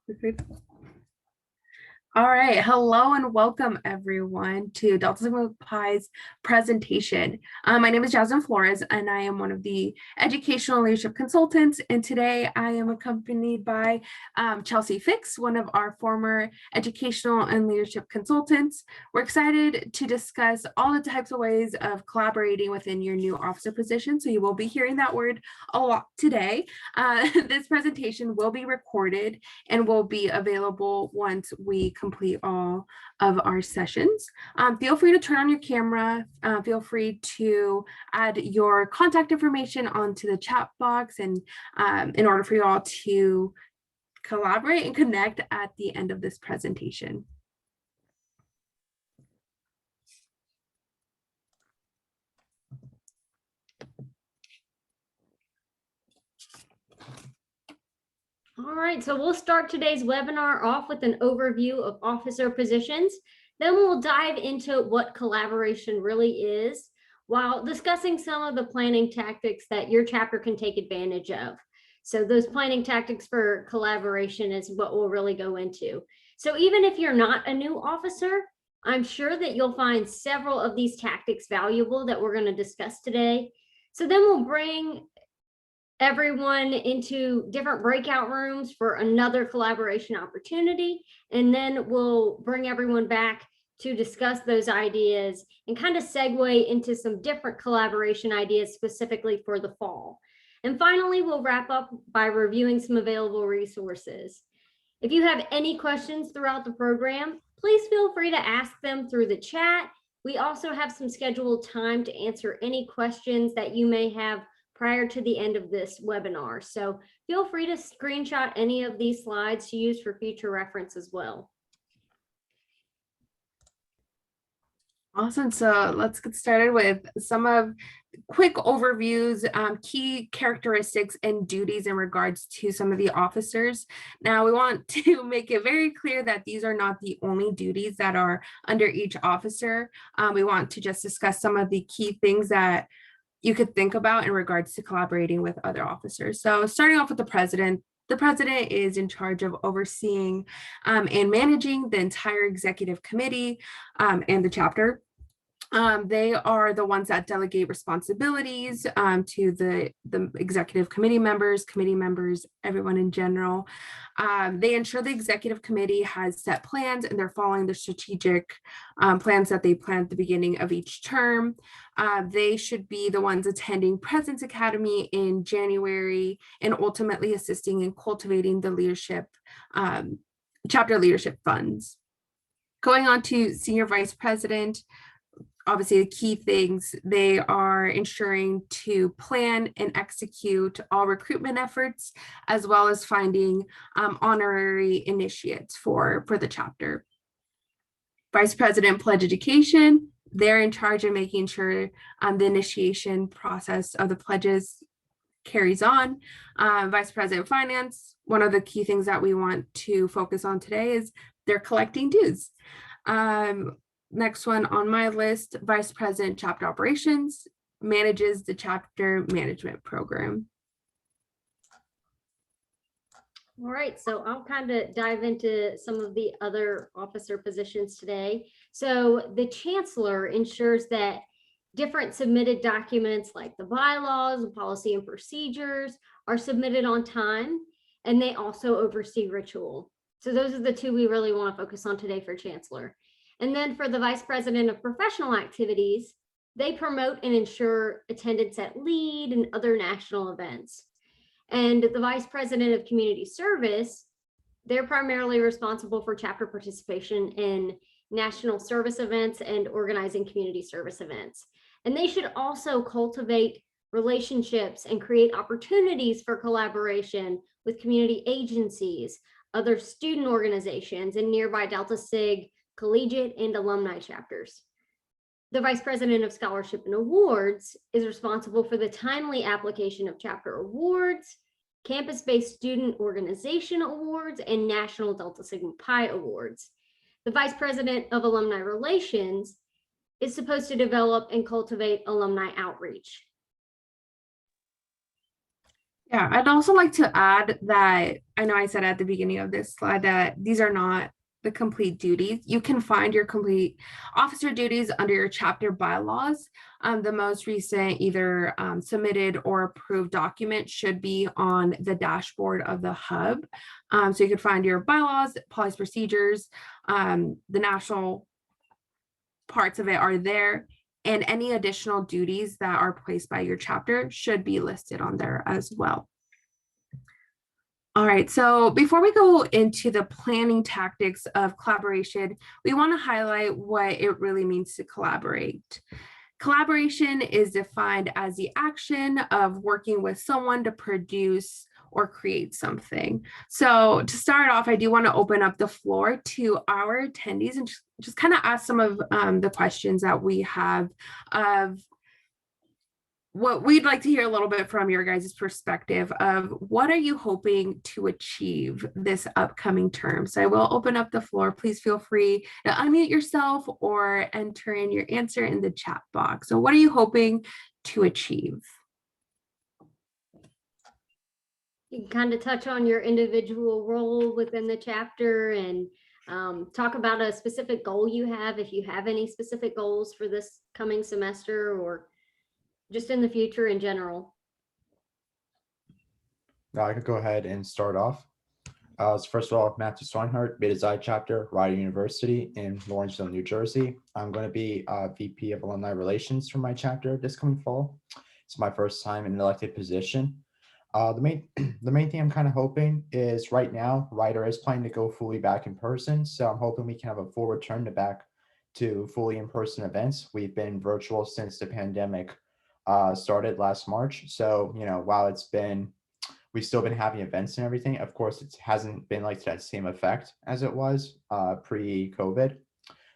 Perfect. All right. Hello and welcome everyone to Delta Sigma Pi's presentation. My name is Jasmine Flores and I am one of the educational leadership consultants. And today I am accompanied by Chelsea Fix, one of our former educational and leadership consultants. We're excited to discuss all the types of ways of collaborating within your new officer position. So you will be hearing that word a lot today. This presentation will be recorded and will be available once we complete all of our sessions. Feel free to turn on your camera. Feel free to add your contact information onto the chat box and in order for you all to collaborate and connect at the end of this presentation. All right, so we'll start today's webinar off with an overview of officer positions. Then we'll dive into what collaboration really is while discussing some of the planning tactics that your chapter can take advantage of. So those planning tactics for collaboration is what we'll really go into. So even if you're not a new officer, I'm sure that you'll find several of these tactics valuable that we're going to discuss today. So then we'll bring everyone into different breakout rooms for another collaboration opportunity. And then we'll bring everyone back to discuss those ideas and kind of segue into some different collaboration ideas specifically for the fall. And finally, we'll wrap up by reviewing some available resources. If you have any questions throughout the program, please feel free to ask them through the chat. We also have some scheduled time to answer any questions that you may have prior to the end of this webinar. So feel free to screenshot any of these slides to use for future reference as well. Awesome. So let's get started with some of quick overviews, key characteristics and duties in regards to some of the officers. Now, we want to make it very clear that these are not the only duties that are under each officer. We want to just discuss some of the key things that you could think about in regards to collaborating with other officers. So starting off with the president is in charge of overseeing and managing the entire executive committee and the chapter. They are the ones that delegate responsibilities to the executive committee members, everyone in general. They ensure the executive committee has set plans and they're following the strategic plans that they plan at the beginning of each term. They should be the ones attending President's Academy in January and ultimately assisting in cultivating the leadership, chapter leadership funds. Going on to senior vice president, obviously the key things, they are ensuring to plan and execute all recruitment efforts, as well as finding honorary initiates for the chapter. Vice President Pledge Education, they're in charge of making sure the initiation process of the pledges carries on. Vice President Finance, one of the key things that we want to focus on today is they're collecting dues. Next one on my list, Vice President Chapter Operations, manages the chapter management program. All right, so I'll kind of dive into some of the other officer positions today. So the chancellor ensures that different submitted documents like the bylaws, the policy and procedures are submitted on time, and they also oversee ritual. So those are the two we really want to focus on today for chancellor. And then for the vice president of professional activities, they promote and ensure attendance at LEAD and other national events. And the vice president of community service, they're primarily responsible for chapter participation in national service events and organizing community service events. And they should also cultivate relationships and create opportunities for collaboration with community agencies, other student organizations, and nearby Delta Sig collegiate and alumni chapters. The vice president of scholarship and awards is responsible for the timely application of chapter awards, campus-based student organization awards, and national Delta Sigma Pi awards. The vice president of alumni relations is supposed to develop and cultivate alumni outreach. Yeah, I'd also like to add that I know I said at the beginning of this slide that these are not the complete duties. You can find your complete officer duties under your chapter bylaws. The most recent either submitted or approved document should be on the dashboard of the hub. So you could find your bylaws, policy procedures, the national parts of it are there, and any additional duties that are placed by your chapter should be listed on there as well. All right, so before we go into the planning tactics of collaboration, we want to highlight what it really means to collaborate. Collaboration is defined as the action of working with someone to produce or create something. So to start off, I do want to open up the floor to our attendees and just kind of ask some of the questions that we have of what we'd like to hear a little bit from your guys' perspective of what are you hoping to achieve this upcoming term. So I will open up the floor. Please feel free to unmute yourself or enter in your answer in the chat box. So what are you hoping to achieve? You can kind of touch on your individual role within the chapter and talk about a specific goal you have, if you have any specific goals for this coming semester or just in the future in general. I could go ahead and start off. So first of all, Matthew Swinehart, Beta Xi chapter, Rider University in Lawrenceville, New Jersey. I'm going to be VP of Alumni Relations for my chapter this coming fall. It's my first time in an elected position. The main thing I'm kind of hoping is right now, Rider is planning to go fully back in person. So I'm hoping we can have a full return to fully in-person events. We've been virtual since the pandemic started last March. So, while we've still been having events and everything. Of course, it hasn't been like to that same effect as it was pre-COVID.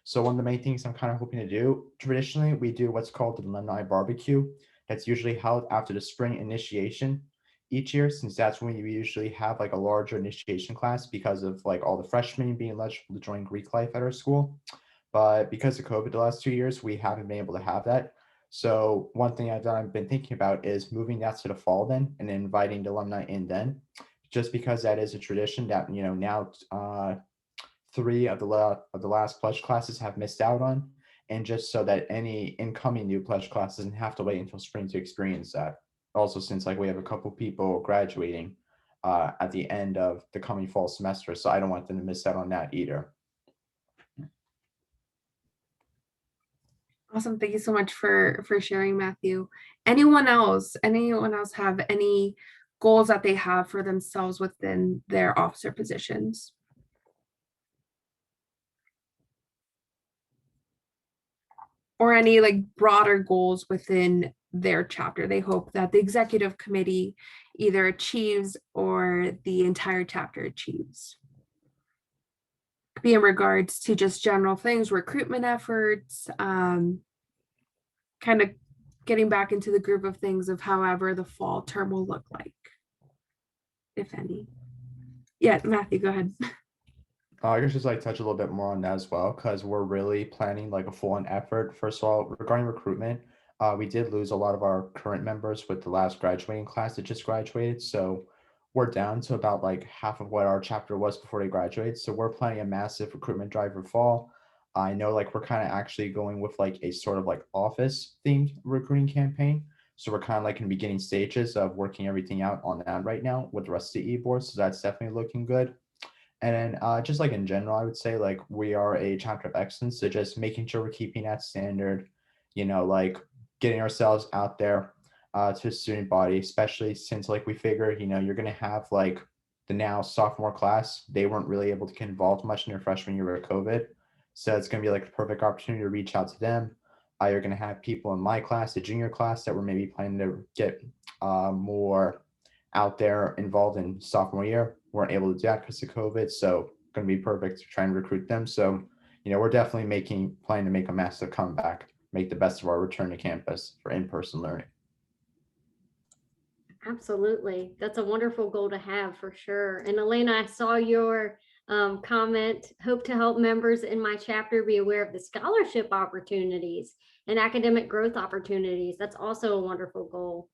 So one of the main things I'm kind of hoping to do, traditionally, we do what's called the alumni barbecue. That's usually held after the spring initiation each year, since that's when we usually have like a larger initiation class because of like all the freshmen being eligible to join Greek life at our school. But because of COVID the last 2 years, we haven't been able to have that. So one thing I've been thinking about is moving that to the fall then and inviting the alumni in then, just because that is a tradition that, now 3 of the last pledge classes have missed out on. And just so that any incoming new pledge class doesn't have to wait until spring to experience that. Also, since like we have a couple people graduating at the end of the coming fall semester. So I don't want them to miss out on that either. Awesome. Thank you so much for sharing, Matthew. Anyone else have any goals that they have for themselves within their officer positions? Or any like broader goals within their chapter they hope that the executive committee either achieves or the entire chapter achieves? Could be in regards to just general things, recruitment efforts, kind of getting back into the group of things of however the fall term will look like, if any. Yeah, Matthew, go ahead. I guess just like touch a little bit more on that as well, because we're really planning like a full-on effort. First of all, regarding recruitment, we did lose a lot of our current members with the last graduating class that just graduated. So we're down to about like half of what our chapter was before they graduated. So we're planning a massive recruitment drive for fall. I know like we're kind of actually going with like a sort of like office themed recruiting campaign. So we're kind of like in the beginning stages of working everything out on that right now with the rest of the e-board. So that's definitely looking good. And then just like in general, I would say like we are a chapter of excellence. So just making sure we're keeping that standard, like getting ourselves out there to the student body, especially since like we figure, you're going to have like the now sophomore class. They weren't really able to get involved much in their freshman year with COVID. So it's going to be like a perfect opportunity to reach out to them. You're going to have people in my class, the junior class, that we're maybe planning to get more out there involved in sophomore year. Weren't able to do that because of COVID. So going to be perfect to try and recruit them. So, we're definitely planning to make a massive comeback, make the best of our return to campus for in-person learning. Absolutely. That's a wonderful goal to have for sure. And Elena, I saw your comment, hope to help members in my chapter be aware of the scholarship opportunities and academic growth opportunities. That's also a wonderful goal.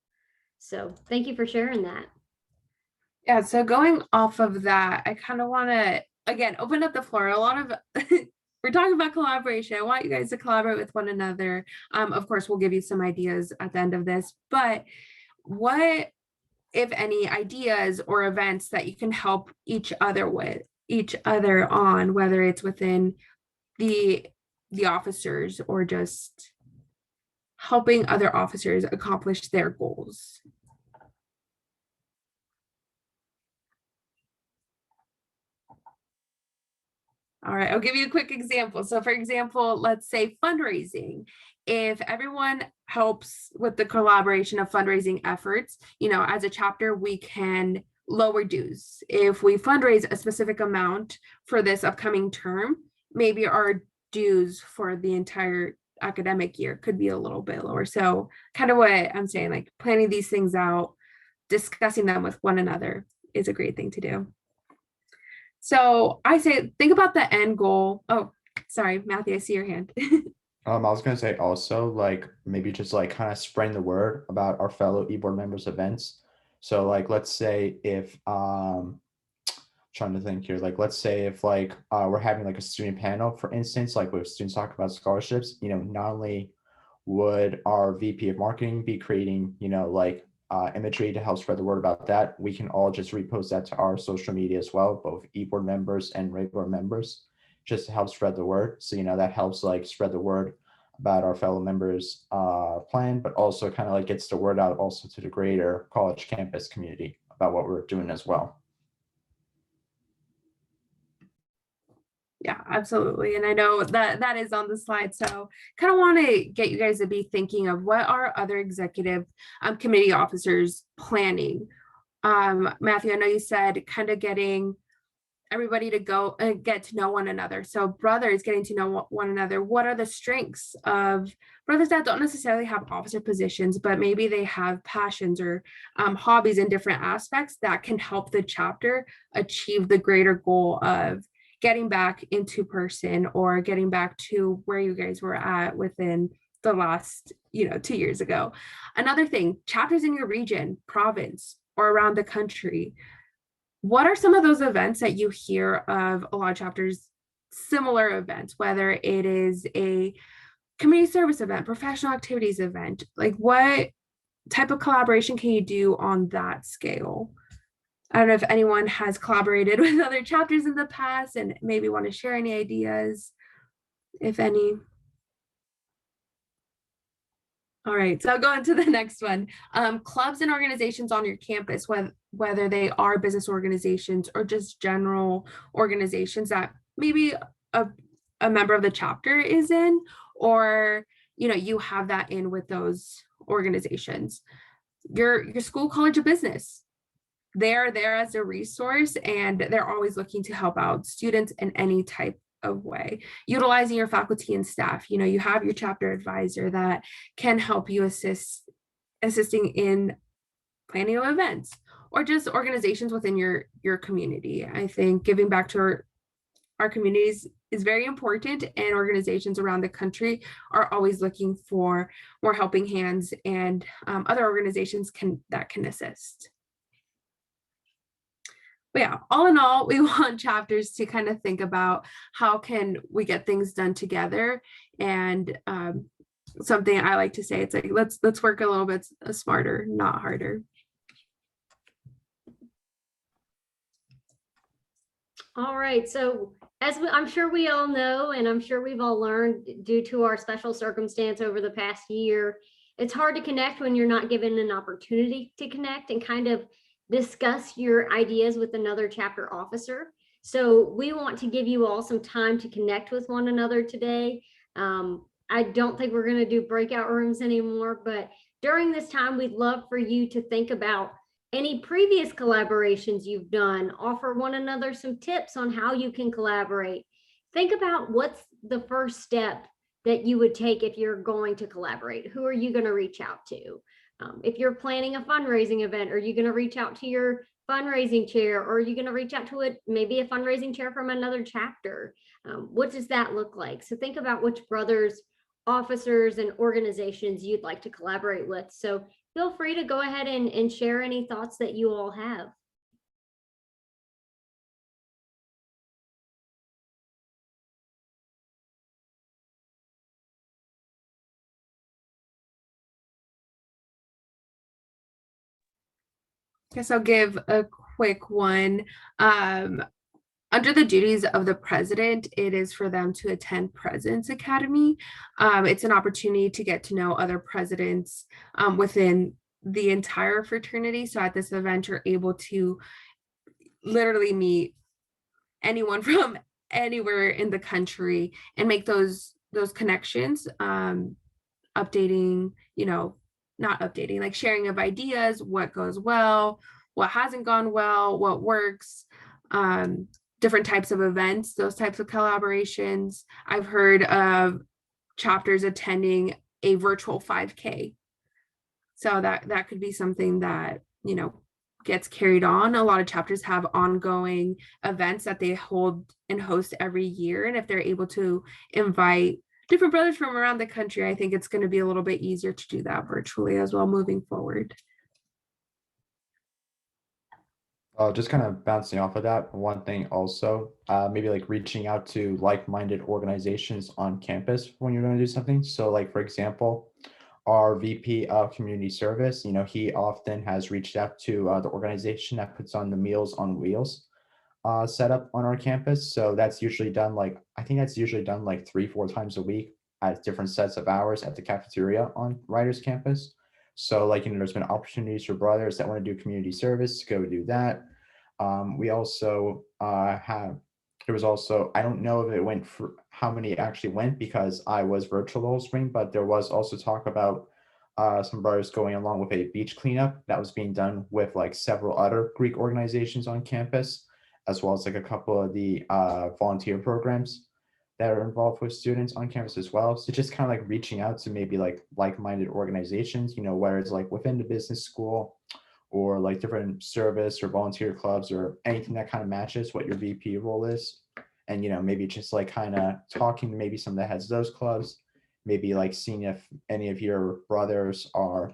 So thank you for sharing that. Yeah, so going off of that, I kind of want to again open up the floor. A lot of we're talking about collaboration. I want you guys to collaborate with one another. Of course, we'll give you some ideas at the end of this, but what, if any, ideas or events that you can help each other on, whether it's within the officers or just helping other officers accomplish their goals? All right, I'll give you a quick example. So for example, let's say fundraising. If everyone helps with the collaboration of fundraising efforts, as a chapter, we can lower dues. If we fundraise a specific amount for this upcoming term, maybe our dues for the entire academic year could be a little bit lower. So kind of what I'm saying, like planning these things out, discussing them with one another is a great thing to do. So I say, think about the end goal. Oh, sorry, Matthew, I see your hand. I was gonna say also like maybe just like kind of spreading the word about our fellow e-board members events. So like let's say if trying to think here, like let's say if like we're having like a student panel, for instance, like with students talk about scholarships, not only would our VP of marketing be creating, like imagery to help spread the word about that, we can all just repost that to our social media as well, both e-board members and regular members, just to help spread the word. So, that helps like spread the word about our fellow members plan, but also kind of like gets the word out also to the greater college campus community about what we're doing as well. Yeah, absolutely. And I know that is on the slide. So kind of want to get you guys to be thinking of what are other executive committee officers planning. Matthew, I know you said kind of getting everybody to go and get to know one another. So brothers getting to know one another. What are the strengths of brothers that don't necessarily have officer positions, but maybe they have passions or hobbies in different aspects that can help the chapter achieve the greater goal of getting back into person or getting back to where you guys were at within the last 2 years ago. Another thing, chapters in your region, province, or around the country. What are some of those events that you hear of a lot of chapters, similar events, whether it is a community service event, professional activities event? Like what type of collaboration can you do on that scale? I don't know if anyone has collaborated with other chapters in the past and maybe want to share any ideas, if any. All right, so I'll go into the next one. Clubs and organizations on your campus, whether they are business organizations or just general organizations that maybe a member of the chapter is in, or you have that in with those organizations. Your school, college of business, they're there as a resource and they're always looking to help out students in any type of way, utilizing your faculty and staff. You have your chapter advisor that can help you assisting in planning of events or just organizations within your community. I think giving back to our communities is very important, and organizations around the country are always looking for more helping hands and other organizations that can assist. But yeah, all in all, we want chapters to kind of think about how can we get things done together. And something I like to say, it's like, let's work a little bit smarter, not harder. All right, so as I'm sure we all know, and I'm sure we've all learned due to our special circumstance over the past year, it's hard to connect when you're not given an opportunity to connect and kind of discuss your ideas with another chapter officer. So we want to give you all some time to connect with one another today. I don't think we're going to do breakout rooms anymore, but during this time, we'd love for you to think about any previous collaborations you've done, offer one another some tips on how you can collaborate. Think about what's the first step that you would take if you're going to collaborate. Who are you going to reach out to? If you're planning a fundraising event, are you going to reach out to your fundraising chair, or are you going to reach out to maybe a fundraising chair from another chapter? What does that look like? So think about which brothers, officers, and organizations you'd like to collaborate with. So feel free to go ahead and share any thoughts that you all have. Guess I'll give a quick one. Under the duties of the president, it is for them to attend President's Academy. It's an opportunity to get to know other presidents within the entire fraternity. So at this event, you're able to literally meet anyone from anywhere in the country and make those connections, updating, not updating, like sharing of ideas, what goes well, what hasn't gone well, what works, different types of events, those types of collaborations. I've heard of chapters attending a virtual 5K. So that could be something that, gets carried on. A lot of chapters have ongoing events that they hold and host every year. And if they're able to invite different brothers from around the country, I think it's going to be a little bit easier to do that virtually as well moving forward. Just kind of bouncing off of that, one thing also, maybe like reaching out to like-minded organizations on campus when you're going to do something. So like, for example, our VP of community service, he often has reached out to the organization that puts on the Meals on Wheels setup on our campus. So that's usually done like, I think that's usually done like 3-4 times a week at different sets of hours at the cafeteria on Ryder's campus. So like, there's been opportunities for brothers that want to do community service to go do that. We also there was also, I don't know if it went for how many actually went because I was virtual the whole spring, but there was also talk about some brothers going along with a beach cleanup that was being done with like several other Greek organizations on campus, as well as like a couple of the volunteer programs that are involved with students on campus as well. So just kind of like reaching out to maybe like-minded organizations, whether it's like within the business school or like different service or volunteer clubs or anything that kind of matches what your VP role is. And, maybe just like kind of talking to maybe some of the heads of those clubs, maybe like seeing if any of your brothers are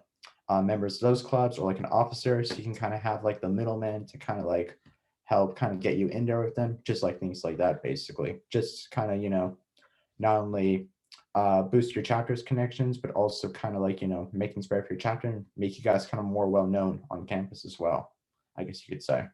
members of those clubs or like an officer. So you can kind of have like the middleman to kind of like help kind of get you in there with them, just like things like that, basically. Just kind of, not only boost your chapter's connections, but also kind of like, making spread for your chapter and make you guys kind of more well-known on campus as well, I guess you could say.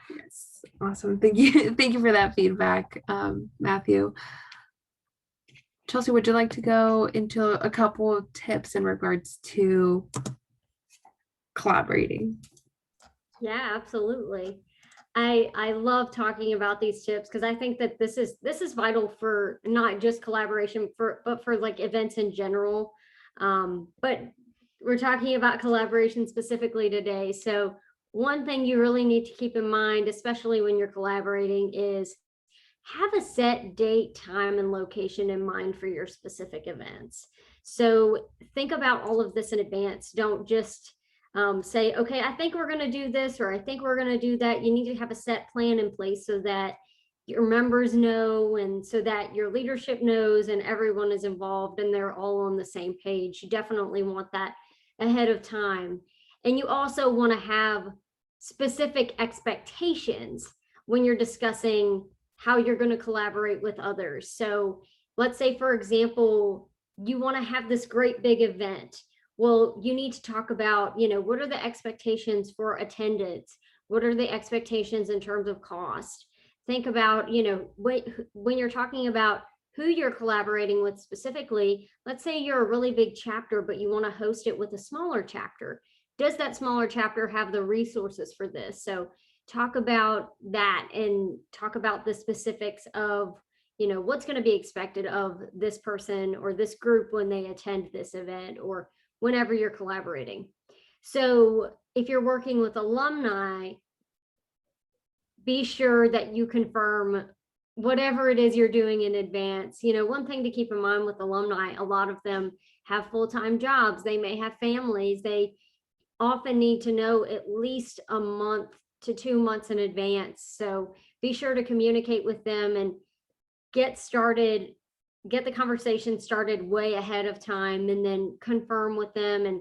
Yes, awesome. Thank you. Thank you for that feedback, Matthew. Chelsea, would you like to go into a couple of tips in regards to collaborating? Yeah, absolutely. I love talking about these tips because I think that this is vital for not just collaboration but for like events in general. But we're talking about collaboration specifically today. So one thing you really need to keep in mind, especially when you're collaborating, is have a set date, time, and location in mind for your specific events. So think about all of this in advance. Don't just say, okay, I think we're going to do this, or I think we're going to do that. You need to have a set plan in place so that your members know, and so that your leadership knows, and everyone is involved and they're all on the same page. You definitely want that ahead of time. And you also want to have specific expectations when you're discussing how you're going to collaborate with others. So let's say, for example, you want to have this great big event. Well, you need to talk about, what are the expectations for attendance? What are the expectations in terms of cost? Think about, when you're talking about who you're collaborating with specifically, let's say you're a really big chapter, but you want to host it with a smaller chapter. Does that smaller chapter have the resources for this? So talk about that and talk about the specifics of, what's going to be expected of this person or this group when they attend this event or whenever you're collaborating. So if you're working with alumni, be sure that you confirm whatever it is you're doing in advance. One thing to keep in mind with alumni, a lot of them have full-time jobs. They may have families. They often need to know at least a month to 2 months in advance. So be sure to communicate with them and get the conversation started way ahead of time, and then confirm with them. And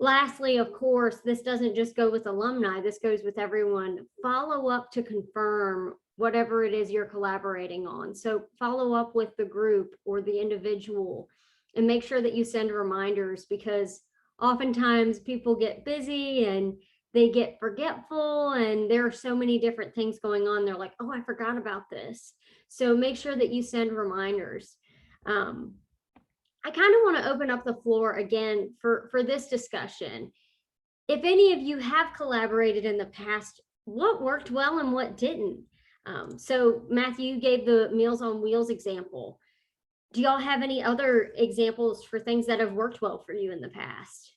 Lastly, of course, this doesn't just go with alumni, this goes with everyone. Follow up to confirm whatever it is you're collaborating on. So follow up with the group or the individual and make sure that you send reminders, because oftentimes people get busy and they get forgetful and there are so many different things going on. They're like, oh, I forgot about this. So make sure that you send reminders. I kind of want to open up the floor again for this discussion. If any of you have collaborated in the past, what worked well and what didn't? So Matthew, you gave the Meals on Wheels example. Do y'all have any other examples for things that have worked well for you in the past?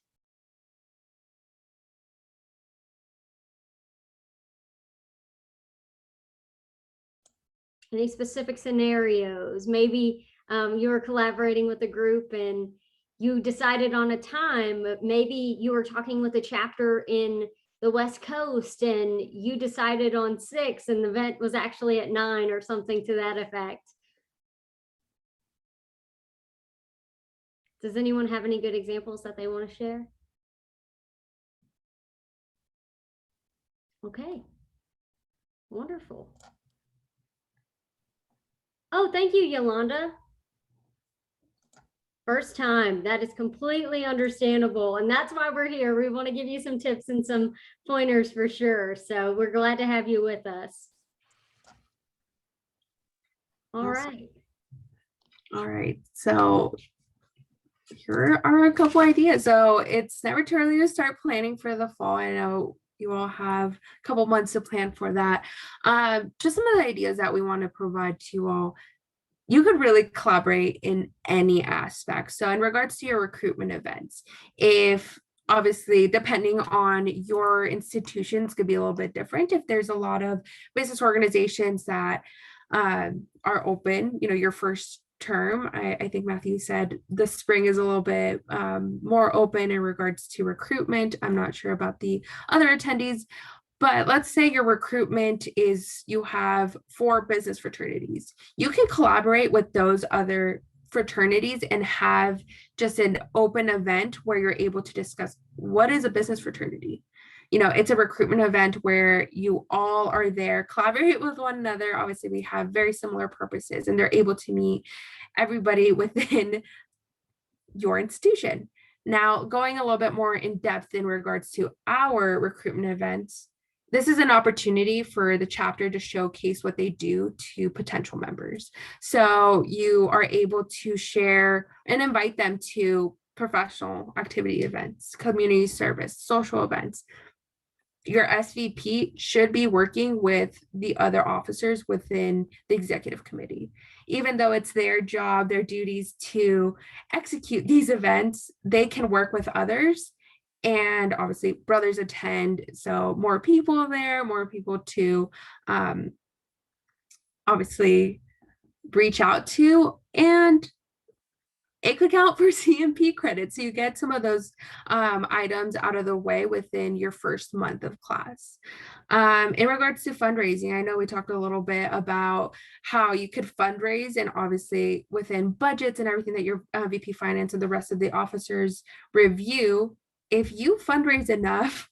Any specific scenarios? Maybe you were collaborating with a group and you decided on a time. Maybe you were talking with a chapter in the West Coast and you decided on 6 and the event was actually at 9 or something to that effect. Does anyone have any good examples that they want to share? Okay, wonderful. Oh, thank you, Yolanda. First time, that is completely understandable. And that's why we're here. We want to give you some tips and some pointers for sure. So we're glad to have you with us. All right. All right. So here are a couple ideas. So it's never too early to start planning for the fall. I know you all have a couple months to plan for that. Just some of the ideas that we want to provide to you all. You could really collaborate in any aspect. So in regards to your recruitment events, if obviously depending on your institutions could be a little bit different. If there's a lot of business organizations that are open, your first term, I think Matthew said the spring is a little bit more open in regards to recruitment. I'm not sure about the other attendees, but let's say your recruitment is you have 4 business fraternities. You can collaborate with those other fraternities and have just an open event where you're able to discuss what is a business fraternity. It's a recruitment event where you all are there, collaborate with one another. Obviously, we have very similar purposes and they're able to meet everybody within your institution. Now, going a little bit more in depth in regards to our recruitment events, this is an opportunity for the chapter to showcase what they do to potential members. So you are able to share and invite them to professional activity events, community service, social events. Your SVP should be working with the other officers within the executive committee. Even though it's their job, their duties to execute these events, they can work with others. And obviously brothers attend, so more people there, more people to obviously reach out to, and it could count for CMP credits. So you get some of those items out of the way within your first month of class. In regards to fundraising, I know we talked a little bit about how you could fundraise, and obviously within budgets and everything that your VP Finance and the rest of the officers review, if you fundraise enough,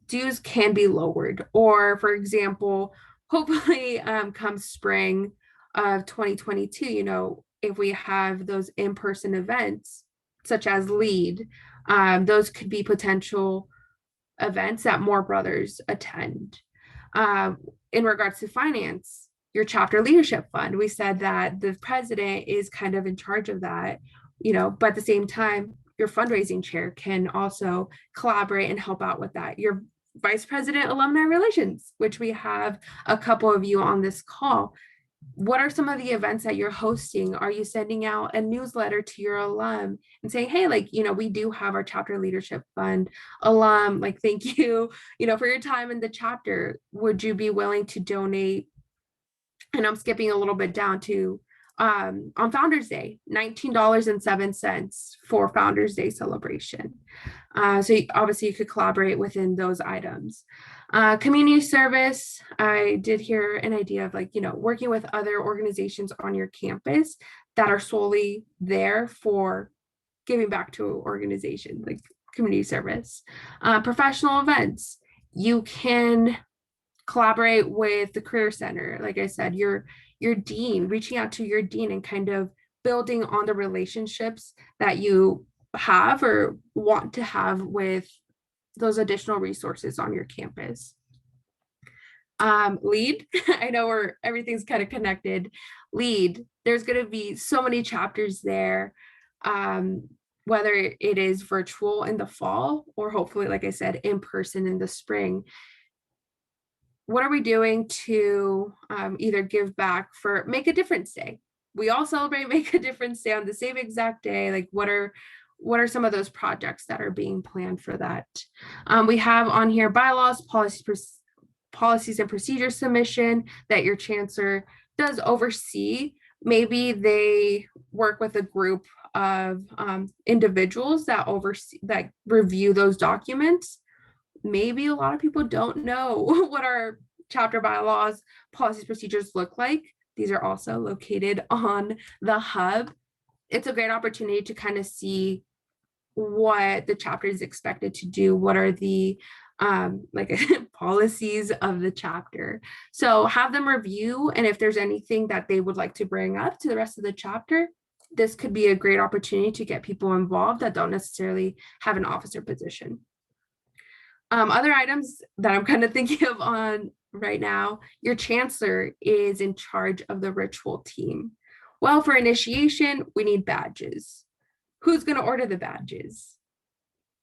dues can be lowered. Or for example, hopefully come spring of 2022, if we have those in-person events such as LEAD, those could be potential events that more brothers attend. In regards to finance, your chapter leadership fund, we said that the president is kind of in charge of that, but at the same time, your fundraising chair can also collaborate and help out with that. Your vice president alumni relations, which we have a couple of you on this call. What are some of the events that you're hosting? Are you sending out a newsletter to your alum and saying, hey, we do have our chapter leadership fund alum, thank you, for your time in the chapter. Would you be willing to donate? And I'm skipping a little bit down to on Founders Day, $19.07 for Founders Day celebration. So obviously you could collaborate within those items. Community service, I did hear an idea of working with other organizations on your campus that are solely there for giving back to organization like community service. Professional events, you can collaborate with the career center. Like I said, your dean, reaching out to your dean and kind of building on the relationships that you have or want to have with those additional resources on your campus. Lead, I know where everything's kind of connected. Lead, there's going to be so many chapters there, whether it is virtual in the fall or hopefully, like I said, in person in the spring. What are we doing to either give back for Make a Difference Day? We all celebrate Make a Difference Day on the same exact day. Like what are some of those projects that are being planned for that? We have on here bylaws, policies and procedures submission that your chancellor does oversee. Maybe they work with a group of individuals that review those documents. Maybe a lot of people don't know what our chapter bylaws, policies, procedures look like. These are also located on the hub. It's a great opportunity to kind of see what the chapter is expected to do. What are the policies of the chapter? So have them review, and if there's anything that they would like to bring up to the rest of the chapter, this could be a great opportunity to get people involved that don't necessarily have an officer position. Other items that I'm kind of thinking of on right now, your chancellor is in charge of the ritual team. Well, for initiation, we need badges. Who's going to order the badges?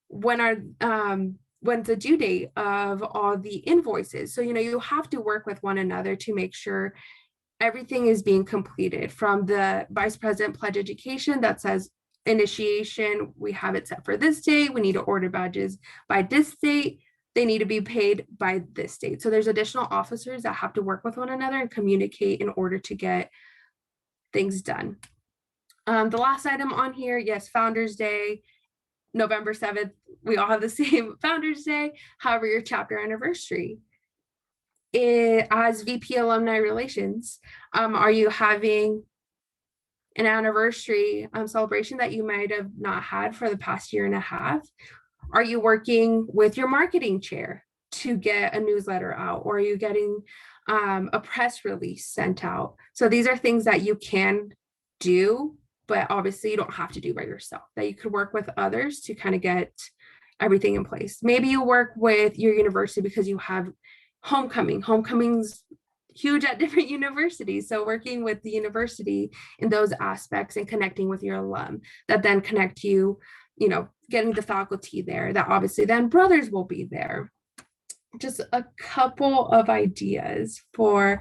When's the due date of all the invoices? So, you have to work with one another to make sure everything is being completed. From the vice president pledge education that says initiation, we have it set for this date. We need to order badges by this date. They need to be paid by this date. So there's additional officers that have to work with one another and communicate in order to get things done. The last item on here, yes, Founders Day, November 7th, we all have the same Founders Day. However, your chapter anniversary. As VP Alumni Relations, are you having an anniversary celebration that you might have not had for the past year and a half? Are you working with your marketing chair to get a newsletter out, or are you getting a press release sent out? So these are things that you can do, but obviously you don't have to do by yourself, that you could work with others to kind of get everything in place. Maybe you work with your university because you have homecoming's huge at different universities. So working with the university in those aspects and connecting with your alum that then connect you, getting the faculty there, that obviously then brothers will be there. Just a couple of ideas for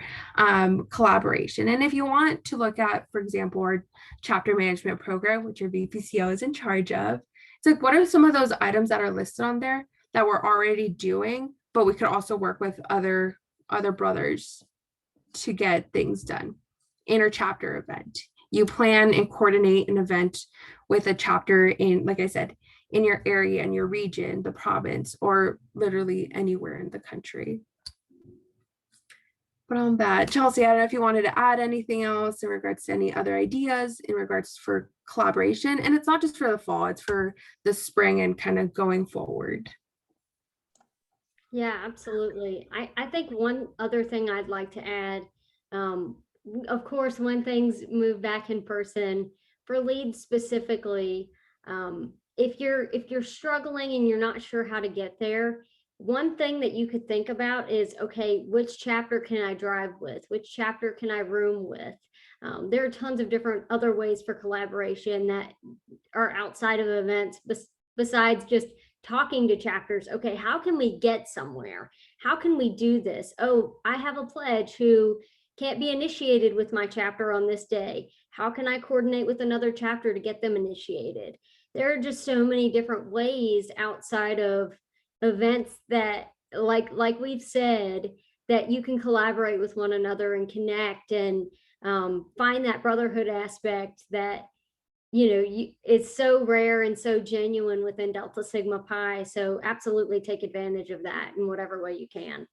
collaboration. And if you want to look at, for example, our chapter management program, which your VPCO is in charge of, it's like, what are some of those items that are listed on there that we're already doing, but we could also work with other brothers to get things done? Inter-chapter event. You plan and coordinate an event with a chapter in, like I said, in your area, in your region, the province, or literally anywhere in the country. But on that, Chelsea, I don't know if you wanted to add anything else in regards to any other ideas in regards for collaboration. And it's not just for the fall, it's for the spring and kind of going forward. Yeah, absolutely. I think one other thing I'd like to add, of course, when things move back in person, for leads specifically, if you're struggling and you're not sure how to get there, one thing that you could think about is, okay, which chapter can I drive with? Which chapter can I room with? There are tons of different other ways for collaboration that are outside of events, besides just talking to chapters. Okay, how can we get somewhere? How can we do this? Oh, I have a pledge who can't be initiated with my chapter on this day. How can I coordinate with another chapter to get them initiated? There are just so many different ways outside of events that, like we've said, that you can collaborate with one another and connect and find that brotherhood aspect that, it's so rare and so genuine within Delta Sigma Pi. So absolutely take advantage of that in whatever way you can.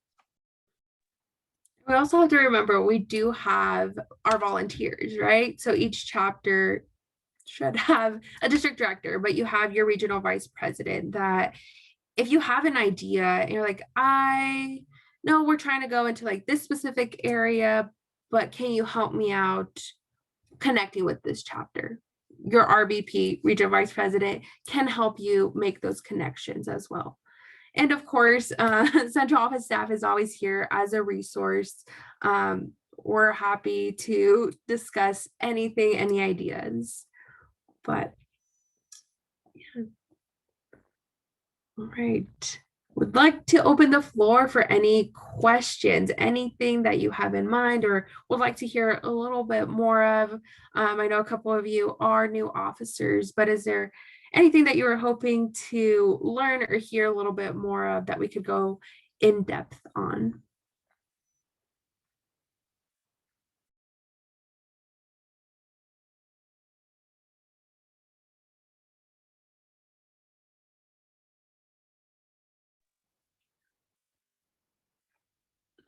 We also have to remember we do have our volunteers, right? So each chapter should have a district director, but you have your regional vice president that if you have an idea and you're like, I know we're trying to go into like this specific area, but can you help me out connecting with this chapter? Your RVP, regional vice president, can help you make those connections as well. And of course, central office staff is always here as a resource. We're happy to discuss anything, any ideas. But yeah. All right. Would like to open the floor for any questions, anything that you have in mind or would like to hear a little bit more of. I know a couple of you are new officers, but is there anything that you were hoping to learn or hear a little bit more of that we could go in depth on?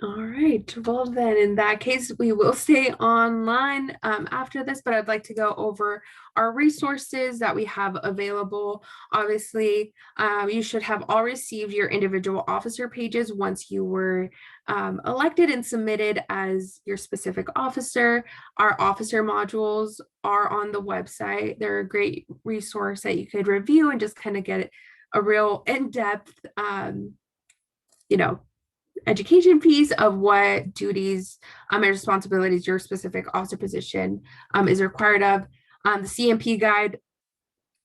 All right, well then in that case, we will stay online after this, but I'd like to go over our resources that we have available. Obviously, you should have all received your individual officer pages once you were elected and submitted as your specific officer. Our officer modules are on the website. They're a great resource that you could review and just kind of get a real in-depth, education piece of what duties and responsibilities your specific officer position is required of. The CMP guide,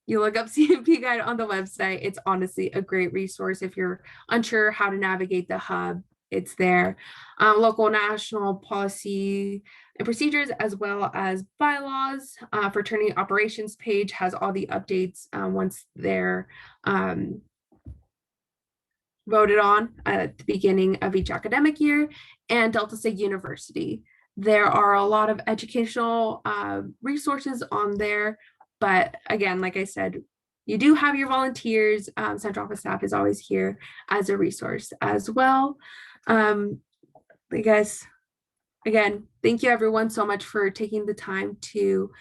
you look up CMP guide on the website. It's honestly a great resource if you're unsure how to navigate the hub. It's there. Local national policy and procedures, as well as bylaws. Fraternity operations page has all the updates once they're voted on at the beginning of each academic year, and Delta State University. There are a lot of educational resources on there, but again, like I said, you do have your volunteers. Central office staff is always here as a resource as well. I guess, again, thank you everyone so much for taking the time to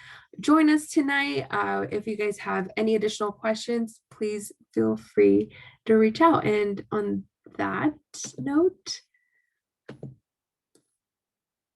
join us tonight. If you guys have any additional questions, please feel free to reach out. And on that note,